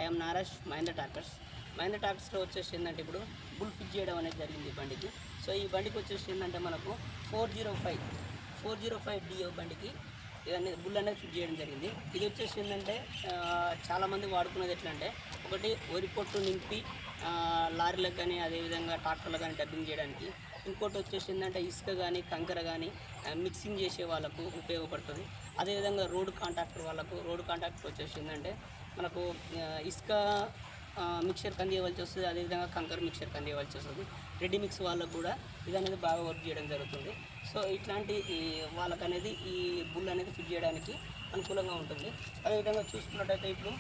I'm నారాష్ Mahindra tractors. Mahindra ట్రాక్టర్స్లో వచ్చేసి ఏంటంటే ఇప్పుడు బుల్ ఫిట్ చేయడం అనేది జరిగింది ఈ బండికి. సో ఈ బండికి వచ్చేసి ఏంటంటే మనకు 405 డిఓ బండికి ఇదన్నీ బుల్ అనేది ఫిట్ చేయడం జరిగింది. ఇది వచ్చేసి ఏంటంటే చాలామంది వాడుకునేది ఎట్లా అంటే, ఒకటి వరి పొట్టు నింపి లారీలకు కానీ అదేవిధంగా ట్రాక్టర్లకు కానీ డబ్బింగ్ చేయడానికి. ఇంకోటి వచ్చేసి ఏంటంటే ఇసుక కానీ కంకర కానీ మిక్సింగ్ చేసే వాళ్ళకు ఉపయోగపడుతుంది. అదేవిధంగా రోడ్ కాంట్రాక్టర్ వచ్చేసి ఏంటంటే మనకు ఇసుక మిక్చర్ కందియవలసి వస్తుంది, అదేవిధంగా కంకర మిక్చర్ కందియవలసి వస్తుంది. రెడీ మిక్స్ వాళ్ళకు కూడా ఇది అనేది బాగా వర్క్ చేయడం జరుగుతుంది. సో ఇట్లాంటి వాళ్ళకు అనేది ఈ బుల్ అనేది ఫిట్ చేయడానికి అనుకూలంగా ఉంటుంది. అదేవిధంగా చూసుకున్నట్టయితే ఇప్పుడు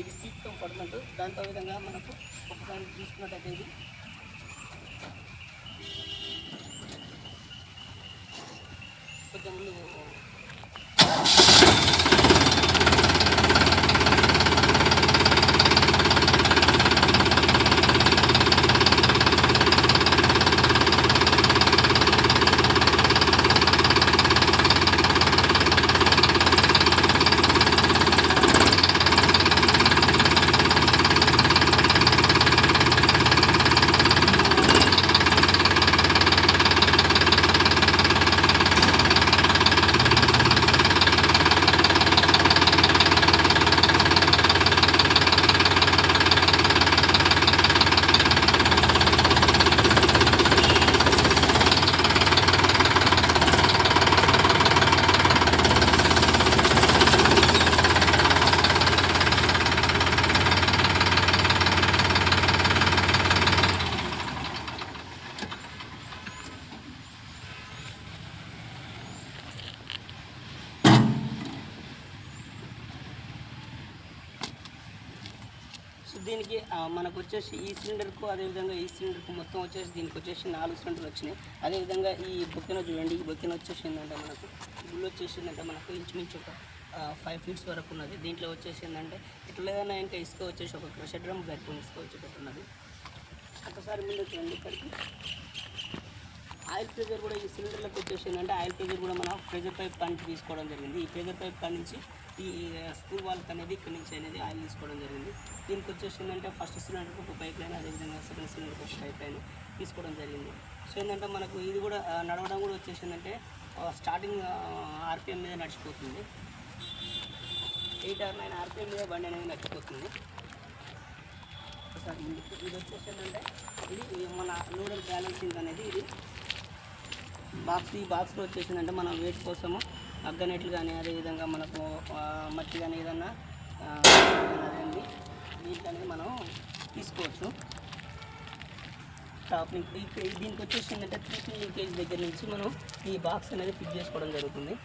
ఇది సీట్ కంఫర్ట్మెంట్. దాంతో విధంగా మనకు ఒకసారి చూసుకున్నట్టయితే ఇది కొంచెం ముందు దీనికి మనకు వచ్చేసి ఈ సిలిండర్కు అదేవిధంగా ఈ సిలిండర్కు మొత్తం వచ్చేసి దీనికి వచ్చేసి 4 సిలిండర్లు వచ్చినాయి. అదేవిధంగా ఈ బొక్కెన చూడండి, ఈ బొక్కెన వచ్చేసి ఏంటంటే మనకు బుల్ వచ్చేసి ఏంటంటే మనకు ఇంచుమించు ఒక 5 ఫీట్స్ వరకు ఉన్నది. దీంట్లో వచ్చేసి ఏంటంటే ఇట్లా ఏదైనా ఇంకా ఇసుక వచ్చేసి ఒక క్రషర్ డ్రమ్ సరిపోయిన ఇసుక వచ్చేటట్టున్నది. ఒకసారి ముందు చూడండి, ఇక్కడికి ఆయిల్ ప్రెజర్ కూడా ఈ సిలిండర్లకు వచ్చేసి ఏంటంటే ఆయిల్ ప్రెజర్ కూడా మనం ప్రెజర్ పైప్ నుంచి తీసుకోవడం జరిగింది. ఈ ప్రెజర్ పైప్ నుంచి ఈ స్క్రూ వాల్క్ అనేది ఇక్కడ నుంచి అనేది ఆయిల్ తీసుకోవడం జరిగింది. దీనికి వచ్చేసి ఏంటంటే ఫస్ట్ సిలిండర్కి ఒక పైప్ లైన్, అదేవిధంగా సెకండ్ సిలిండర్కి ఒక పైప్ లైన్ తీసుకోవడం జరిగింది. సో ఏంటంటే మనకు ఇది కూడా నడవడం కూడా వచ్చేసి ఏంటంటే స్టార్టింగ్ ఆర్పిఎం మీద నడిచిపోతుంది. 8 or 9 ఆర్పిఎం మీద బండి అనేది నడిచిపోతుంది. ఒకసారి ఇది వచ్చేసి ఏంటంటే ఇది మన నూడల్ బ్యాలెన్సింగ్ అనేది ఇది ఈ బాక్స్లో వచ్చేసిందంటే మనం వెయిట్ కోసము అగ్గనెట్లు కానీ అదేవిధంగా మనకు మట్టి కానీ ఏదన్నా అదండి దీనికి అనేది మనం తీసుకోవచ్చు. టాపింగ్ దీనికి వచ్చేసి ఏంటంటే 3 kg దగ్గర నుంచి మనం ఈ బాక్స్ అనేది ఫిట్ చేసుకోవడం జరుగుతుంది.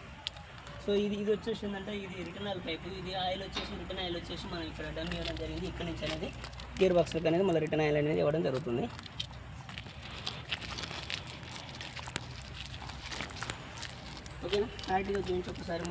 సో ఇది వచ్చేసి ఏంటంటే ఇది రిటర్న్ ఆయిల్ పైపు, ఇది ఆయిల్ వచ్చేసి రిటర్న్ ఆయిల్ వచ్చేసి మనం ఇక్కడ డమ్ ఇవ్వడం జరిగింది. ఇక్కడ నుంచి అనేది గేర్ బాక్స్కి అనేది మళ్ళీ రిటర్న్ ఆయిల్ అనేది ఇవ్వడం జరుగుతుంది. ఓకేనా, క్లారిటీగా చూపించి ఒకసారి.